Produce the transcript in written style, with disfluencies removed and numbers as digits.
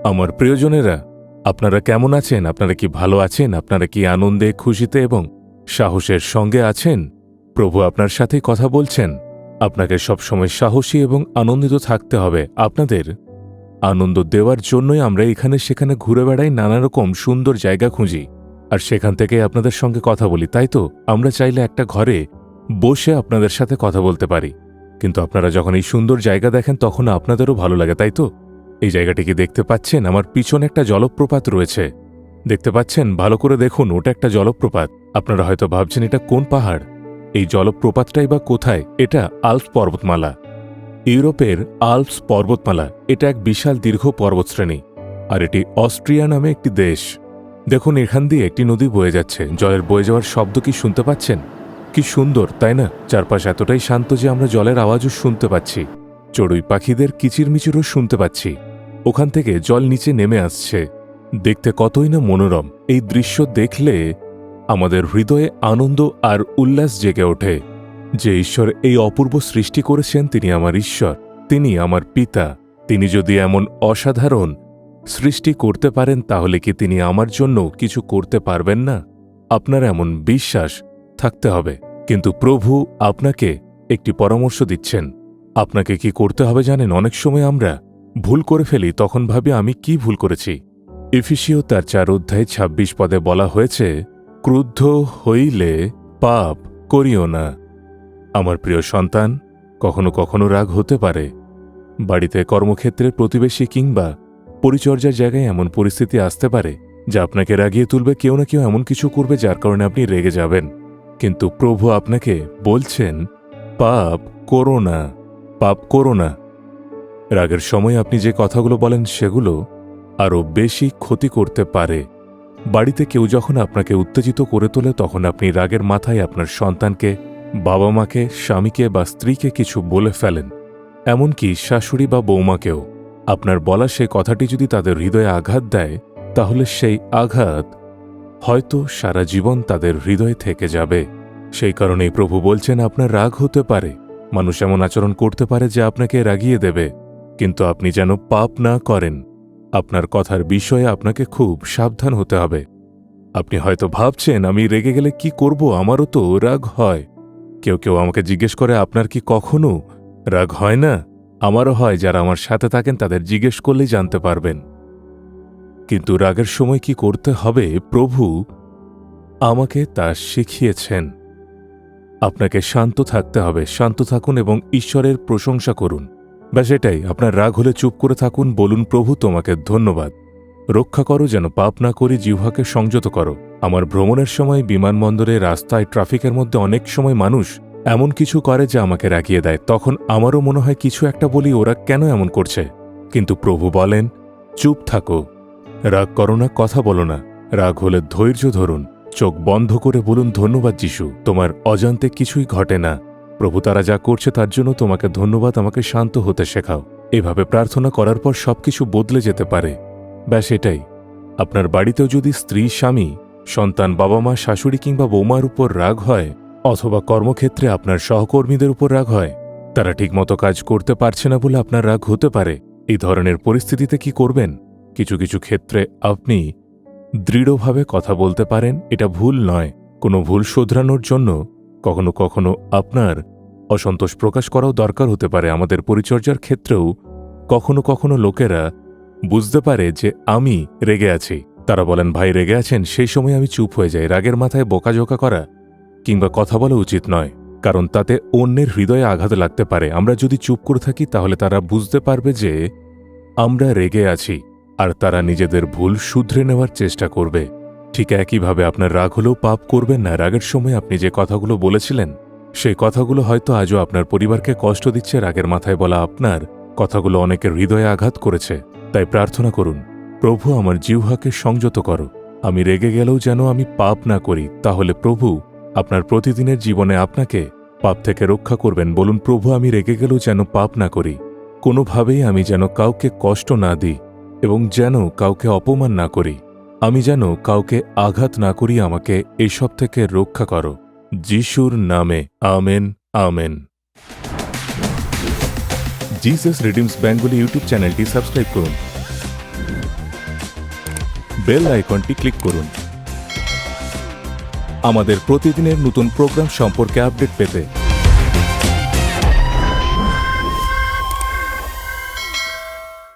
আমার প্রিয়জনেরা, আপনারা কেমন আছেন? আপনারা কি ভালো আছেন? আপনারা কি আনন্দে, খুশিতে এবং সাহসের সঙ্গে আছেন? প্রভু আপনার সাথে কথা বলছেন। আপনাকে সবসময় সাহসী এবং আনন্দিত থাকতে হবে। আপনাদের আনন্দ দেওয়ার জন্যই আমরা এখানে সেখানে ঘুরে বেড়াই, নানা রকম সুন্দর জায়গা খুঁজি, আর সেখান থেকে আপনাদের সঙ্গে কথা বলি। তাই তো আমরা চাইলে একটা ঘরে বসে আপনাদের সাথে কথা বলতে পারি, কিন্তু আপনারা যখন এই সুন্দর জায়গা দেখেন তখন আপনাদেরও ভালো লাগে, তাই তো? এই জায়গাটি কি দেখতে পাচ্ছেন? আমার পিছনে একটা জলপ্রপাত রয়েছে, দেখতে পাচ্ছেন? ভালো করে দেখুন, ওটা একটা জলপ্রপাত। আপনারা হয়তো ভাবছেন এটা কোন পাহাড়, এই জলপ্রপাতটাই বা কোথায়? এটা আল্পস পর্বতমালা, ইউরোপের আল্পস পর্বতমালা। এটা এক বিশাল দীর্ঘ পর্বতশ্রেণী, আর এটি অস্ট্রিয়া নামে একটি দেশ। দেখুন, এখান দিয়ে একটি নদী বয়ে যাচ্ছে। জলের বয়ে যাওয়ার শব্দ কি শুনতে পাচ্ছেন? কি সুন্দর, তাই না? চারপাশ এতটাই শান্ত যে আমরা জলের আওয়াজও শুনতে পাচ্ছি, চড়ুই পাখিদের কিচিরমিচিরও শুনতে পাচ্ছি। ওখান থেকে জল নিচে নেমে আসছে, দেখতে কতই না মনোরম। এই দৃশ্য দেখলে আমাদের হৃদয়ে আনন্দ আর উল্লাস জেগে ওঠে। যে ঈশ্বর এই অপূর্ব সৃষ্টি করেছেন তিনি আমার ঈশ্বর, তিনি আমার পিতা। তিনি যদি এমন অসাধারণ সৃষ্টি করতে পারেন, তাহলে কি তিনি আমার জন্য কিছু করতে পারবেন না? আপনার এমন বিশ্বাস থাকতে হবে। কিন্তু প্রভু আপনাকে একটি পরামর্শ দিচ্ছেন। আপনাকে কি করতে হবে জানেন? অনেক সময় আমরা ভুল করে ফেলি, তখন ভাবি আমি কি ভুল করেছি। এফেসীয় তার 4:26 পদে বলা হয়েছে, ক্রুদ্ধ হইলে পাপ করিও না। আমার প্রিয় সন্তান, কখনো কখনো রাগ হতে পারে। বাড়িতে, কর্মক্ষেত্রে, প্রতিবেশী কিংবা পরিচর্যার জায়গায় এমন পরিস্থিতি আসতে পারে যা আপনাকে রাগিয়ে তুলবে। কেউ না কেউ এমন কিছু করবে যার কারণে আপনি রেগে যাবেন। কিন্তু প্রভু আপনাকে বলছেন, পাপ করো না, পাপ করো না। রাগের সময় আপনি যে কথাগুলো বলেন সেগুলো আরও বেশি ক্ষতি করতে পারে। বাড়িতে কেউ যখন আপনাকে উত্তেজিত করে তোলে, তখন আপনি রাগের মাথায় আপনার সন্তানকে, বাবা মাকে, স্বামীকে বা স্ত্রীকে কিছু বলে ফেলেন, এমনকি শাশুড়ি বা বৌমাকেও। আপনার বলা সেই কথাটি যদি তাদের হৃদয়ে আঘাত দেয়, তাহলে সেই আঘাত হয়তো সারা জীবন তাদের হৃদয়ে থেকে যাবে। সেই কারণেই প্রভু বলছেন, আপনার রাগ হতে পারে, মানুষ এমন আচরণ করতে পারে যে আপনাকে রাগিয়ে দেবে, কিন্তু আপনি যেন পাপ না করেন। আপনার কথার বিষয়ে আপনাকে খুব সাবধান হতে হবে। আপনি হয়তো ভাবছেন, আমি রেগে গেলে কি করব? আমারও তো রাগ হয়। কেউ কেউ আমাকে জিজ্ঞেস করে, আপনার কি কখনো রাগ হয় না? আমারও হয়। যারা আমার সাথে থাকেন তাদের জিজ্ঞেস করলেই জানতে পারবেন। কিন্তু রাগের সময় কি করতে হবে, প্রভু আমাকে তা শিখিয়েছেন। আপনাকে শান্ত থাকতে হবে। শান্ত থাকুন এবং ঈশ্বরের প্রশংসা করুন। ব্যাস এটাই। আপনার রাগ হলে চুপ করে থাকুন, বলুন, প্রভু তোমাকে ধন্যবাদ। রক্ষা করো যেন পাপ না করি, জিহ্বাকে সংযত করো। আমার ভ্রমণের সময়, বিমানবন্দরে, রাস্তায়, ট্রাফিকের মধ্যে অনেক সময় মানুষ এমন কিছু করে যা আমাকে রাগিয়ে দেয়। তখন আমারও মনে হয় কিছু একটা বলি, ওরা কেন এমন করছে? কিন্তু প্রভু বলেন, চুপ থাকো, রাগ করো না, কথা বলো না। রাগ হলে ধৈর্য ধরুন, চোখ বন্ধ করে বলুন, ধন্যবাদ যিশু, তোমার অজান্তে কিছুই ঘটে না। প্রভু তারা যা করছে তার জন্য তোমাকে ধন্যবাদ, আমাকে শান্ত হতে শেখাও। এভাবে প্রার্থনা করার পর সবকিছু বদলে যেতে পারে। ব্যাস এটাই। আপনার বাড়িতেও যদি স্ত্রী, স্বামী, সন্তান, বাবা মা, শাশুড়ি কিংবা বৌমার উপর রাগ হয়, অথবা কর্মক্ষেত্রে আপনার সহকর্মীদের উপর রাগ হয়, তারা ঠিকমতো কাজ করতে পারছে না বলে আপনার রাগ হতে পারে, এই ধরনের পরিস্থিতিতে কি করবেন? কিছু কিছু ক্ষেত্রে আপনি দৃঢ়ভাবে কথা বলতে পারেন। এটা ভুল নয়। কোনো ভুল শোধরানোর জন্য কখনো কখনো আপনার অসন্তোষ প্রকাশ করাও দরকার হতে পারে। আমাদের পরিচর্যার ক্ষেত্রেও কখনো কখনো লোকেরা বুঝতে পারে যে আমি রেগে আছি। তারা বলেন, ভাই রেগে আছেন? সেই সময় আমি চুপ হয়ে যাই। রাগের মাথায় বোকাঝোকা করা কিংবা কথা বলা উচিত নয়, কারণ তাতে অন্যের হৃদয়ে আঘাত লাগতে পারে। আমরা যদি চুপ করে থাকি তাহলে তারা বুঝতে পারবে যে আমরা রেগে আছি, আর তারা নিজেদের ভুল শুধরে নেওয়ার চেষ্টা করবে। ঠিক একইভাবে আপনার রাগ হলেও পাপ করবেন না। রাগের সময় আপনি যে কথাগুলো বলেছিলেন, সেই কথাগুলো হয়তো আজও আপনার পরিবারকে কষ্ট দিচ্ছে। রাগের মাথায় বলা আপনার কথাগুলো অনেকের হৃদয়ে আঘাত করেছে। তাই প্রার্থনা করুন, প্রভু আমার জিহ্বাকে সংযত করো, আমি রেগে গেলেও যেন আমি পাপ না করি। তাহলে প্রভু আপনার প্রতিদিনের জীবনে আপনাকে পাপ থেকে রক্ষা করবেন। বলুন, প্রভু আমি রেগে গেলেও যেন পাপ না করি, কোনোভাবেই আমি যেন কাউকে কষ্ট না দিই এবং যেন কাউকে অপমান না করি, আমি যেন কাউকে আঘাত না করি। আমাকে এসব থেকে রক্ষা করো, যিশুর নামে, amen, amen. Jesus redeems Bengali YouTube চ্যানেলটি সাবস্ক্রাইব করুন। বেল আইকনটি ক্লিক করুন আমাদের প্রতিদিনের নতুন প্রোগ্রাম সম্পর্কে আপডেট পেতে।